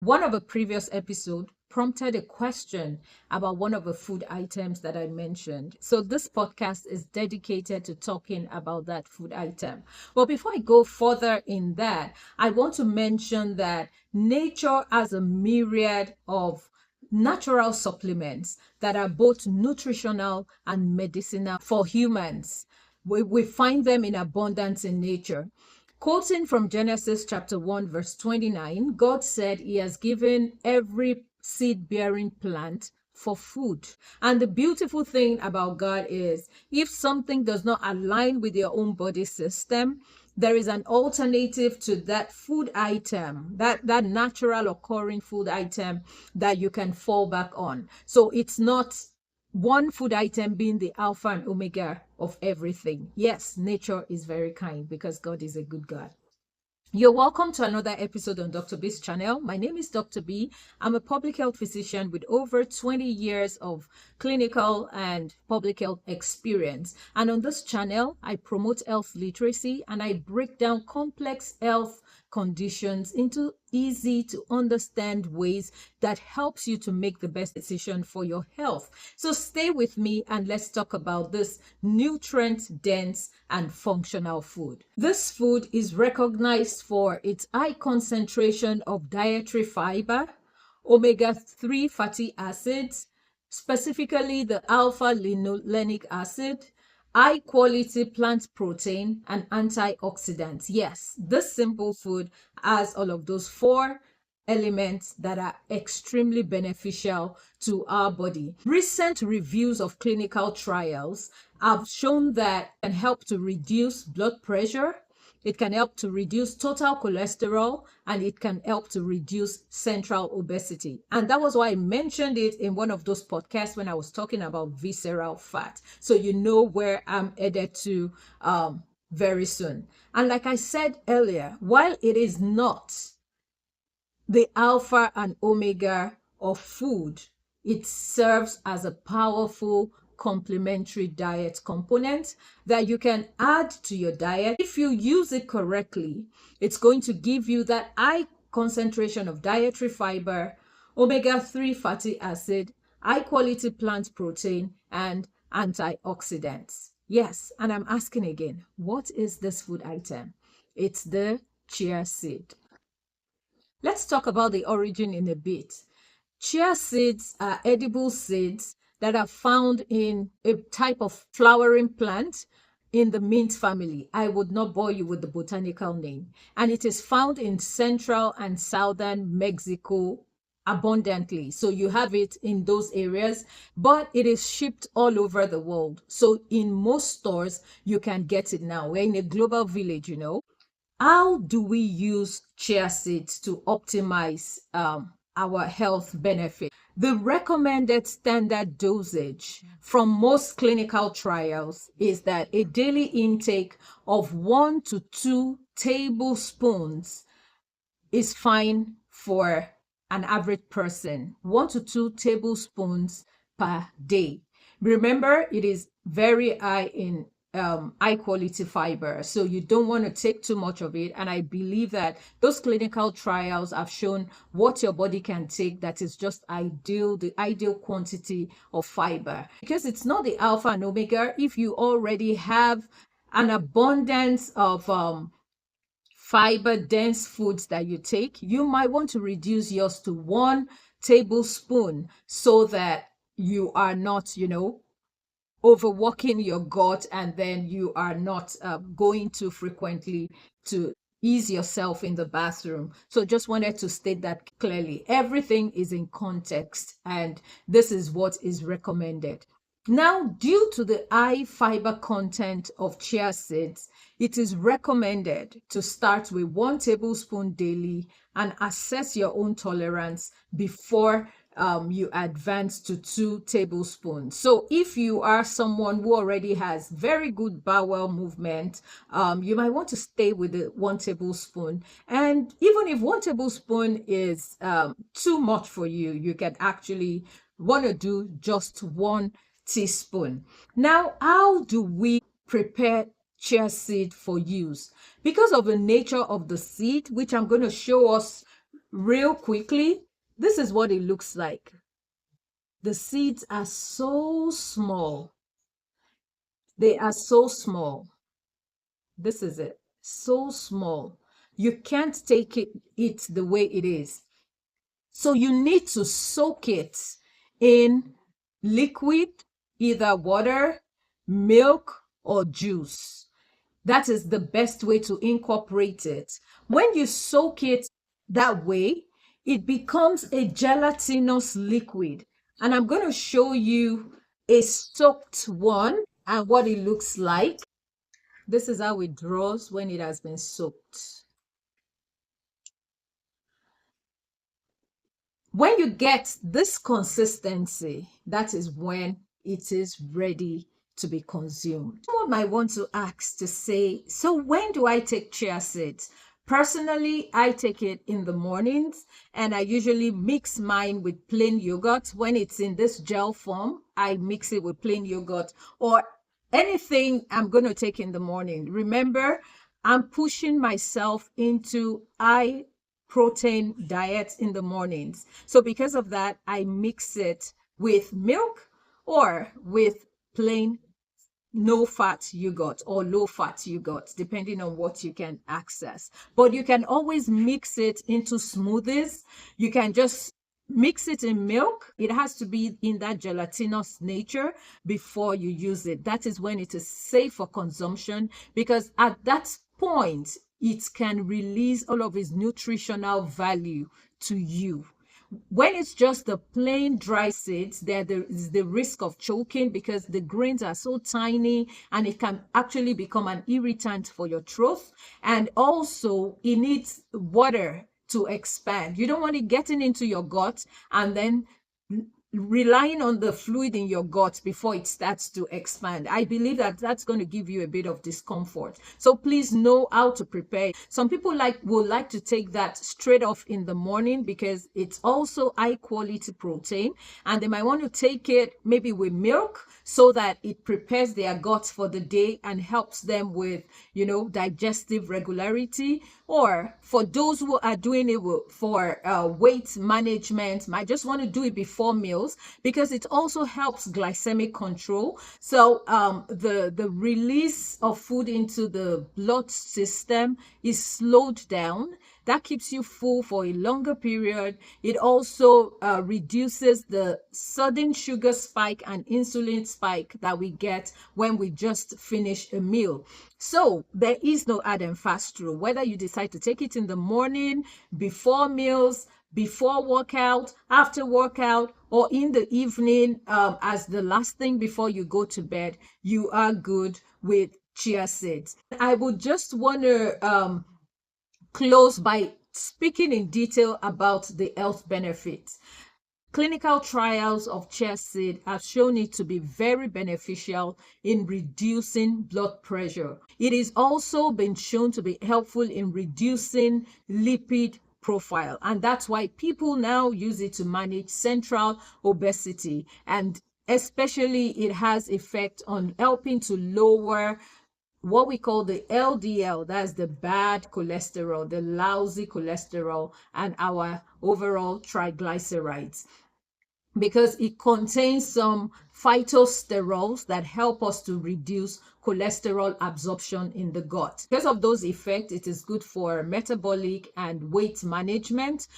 One of the previous episode prompted a question about one of the food items that I mentioned. So this podcast is dedicated to talking about that food item. But before I go further in that, I want to mention that nature has a myriad of natural supplements that are both nutritional and medicinal for humans. We find them in abundance in nature. Quoting from Genesis chapter 1, verse 29, God said he has given every seed bearing plant for food. And the beautiful thing about God is if something does not align with your own body system, there is an alternative to that food item, that natural occurring food item that you can fall back on. So it's not one food item being the alpha and omega of everything. Yes, nature is very kind because God is a good God. You're welcome to another episode on DrBeeH's channel. My name is Dr. B. I'm a public health physician with over 20 years of clinical and public health experience. And on this channel, I promote health literacy and I break down complex health conditions into easy to understand ways that helps you to make the best decision for your health. So stay with me and let's talk about this nutrient dense and functional food. This food is recognized for its high concentration of dietary fiber, omega-3 fatty acids, specifically the alpha-linolenic acid, high quality plant protein, and antioxidants. Yes, this simple food has all of those four elements that are extremely beneficial to our body. Recent reviews of clinical trials have shown that it can help to reduce blood pressure, it can help to reduce total cholesterol, and it can help to reduce central obesity. And that was why I mentioned it in one of those podcasts when I was talking about visceral fat. So you know where I'm headed to very soon. And like I said earlier, while it is not the alpha and omega of food, it serves as a powerful complementary diet component that you can add to your diet. If you use it correctly, it's going to give you that high concentration of dietary fiber, omega-3 fatty acid, high quality plant protein, and antioxidants. Yes, and I'm asking again, what is this food item? It's the chia seed. Let's talk about the origin in a bit. Chia seeds are edible seeds that are found in a type of flowering plant in the mint family. I would not bore you with the botanical name. And it is found in central and southern Mexico abundantly. So you have it in those areas, but it is shipped all over the world. So in most stores, you can get it now. We're in a global village, you know. How do we use chia seeds to optimize our health benefit? The recommended standard dosage from most clinical trials is that a daily intake of 1 to 2 tablespoons is fine for an average person. 1 to 2 tablespoons per day. Remember, it is very high in high quality fiber, so you don't want to take too much of it. And I believe that those clinical trials have shown what your body can take that is just ideal, the ideal quantity of fiber, because it's not the alpha and omega. If you already have an abundance of fiber dense foods that you take, you might want to reduce yours to 1 tablespoon so that you are not, overworking your gut, and then you are not going too frequently to ease yourself in the bathroom. So just wanted to state that clearly. Everything is in context, and this is what is recommended. Now, due to the high fiber content of chia seeds, it is recommended to start with 1 tablespoon daily and assess your own tolerance before you advance to 2 tablespoons. So if you are someone who already has very good bowel movement, you might want to stay with the 1 tablespoon. And even if 1 tablespoon is too much for you, you can actually want to do just 1 teaspoon. Now, how do we prepare chia seed for use? Because of the nature of the seed, which I'm going to show us real quickly, this is what it looks like. The seeds are so small. They are so small. This is it. So small. You can't take it the way it is. So you need to soak it in liquid, either water, milk, or juice. That is the best way to incorporate it. When you soak it that way, it becomes a gelatinous liquid. And I'm going to show you a soaked one and what it looks like. This is how it draws when it has been soaked. When you get this consistency, that is when it is ready to be consumed. Someone might want to ask to say, so when do I take chia seeds? Personally, I take it in the mornings, and I usually mix mine with plain yogurt. When it's in this gel form, I mix it with plain yogurt or anything I'm going to take in the morning. Remember, I'm pushing myself into high protein diet in the mornings. So because of that, I mix it with milk or with plain no fat yogurt or low fat yogurt, depending on what you can access. But you can always mix it into smoothies. You can just mix it in milk. It has to be in that gelatinous nature before you use it. That is when it is safe for consumption, because at that point, it can release all of its nutritional value to you. When it's just the plain dry seeds, there is the risk of choking because the grains are so tiny and it can actually become an irritant for your throat. And also, it needs water to expand. You don't want it getting into your gut and then relying on the fluid in your gut before it starts to expand. I believe that that's going to give you a bit of discomfort. So please know how to prepare. Some people will like to take that straight off in the morning because it's also high quality protein, and they might want to take it maybe with milk so that it prepares their guts for the day and helps them with, digestive regularity. Or for those who are doing it for weight management, might just want to do it before meals because it also helps glycemic control. So the release of food into the blood system is slowed down. That keeps you full for a longer period. It also reduces the sudden sugar spike and insulin spike that we get when we just finish a meal. So there is no hard and fast rule. Whether you decide to take it in the morning, before meals, before workout, after workout, or in the evening as the last thing before you go to bed, you are good with chia seeds. I would just want to close by speaking in detail about the health benefits. Clinical trials of chia seed have shown it to be very beneficial in reducing blood pressure. It is also been shown to be helpful in reducing lipid profile, and that's why people now use it to manage central obesity, and especially it has effect on helping to lower what we call the LDL, that's the bad cholesterol, the lousy cholesterol, and our overall triglycerides, because it contains some phytosterols that help us to reduce cholesterol absorption in the gut. Because of those effects, it is good for metabolic and weight management,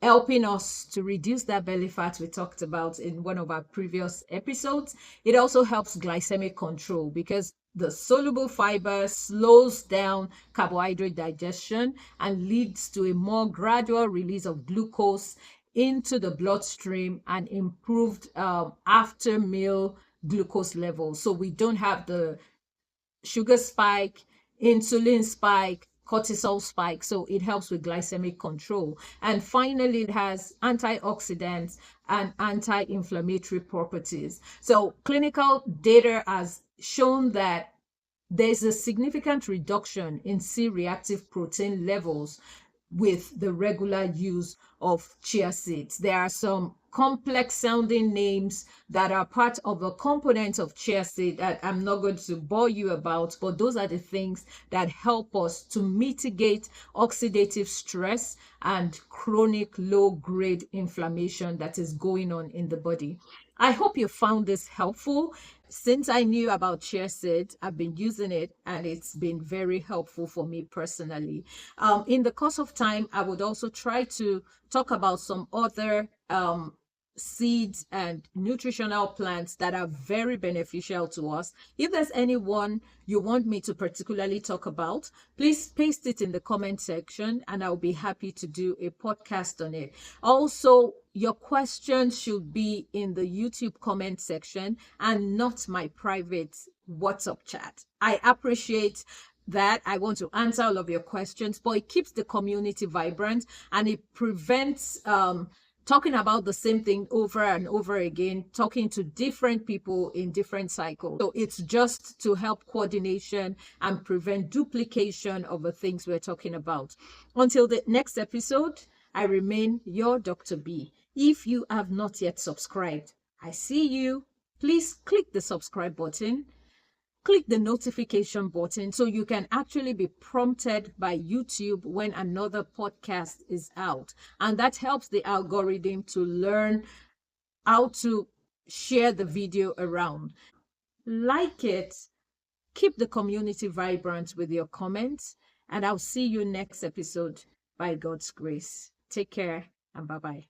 helping us to reduce that belly fat we talked about in one of our previous episodes. It also helps glycemic control because the soluble fiber slows down carbohydrate digestion and leads to a more gradual release of glucose into the bloodstream and improved after meal glucose levels. So we don't have the sugar spike, insulin spike, cortisol spike. So it helps with glycemic control. And finally, it has antioxidants and anti-inflammatory properties. So clinical data has shown that there's a significant reduction in C-reactive protein levels with the regular use of chia seeds. There are some complex sounding names that are part of the components of chia seed that I'm not going to bore you about, but those are the things that help us to mitigate oxidative stress and chronic low grade inflammation that is going on in the body. I hope you found this helpful. Since I knew about chia seeds, I've been using it and it's been very helpful for me personally. In the course of time, I would also try to talk about some other seeds and nutritional plants that are very beneficial to us. If there's anyone you want me to particularly talk about, please paste it in the comment section and I'll be happy to do a podcast on it. Also, your questions should be in the YouTube comment section and not my private WhatsApp chat. I appreciate that. I want to answer all of your questions, but it keeps the community vibrant and it prevents talking about the same thing over and over again, talking to different people in different cycles. So it's just to help coordination and prevent duplication of the things we're talking about. Until the next episode, I remain your Dr. B. If you have not yet subscribed, I see you. Please click the subscribe button. Click the notification button so you can actually be prompted by YouTube when another podcast is out. And that helps the algorithm to learn how to share the video around. Like it, keep the community vibrant with your comments, and I'll see you next episode by God's grace. Take care and bye-bye.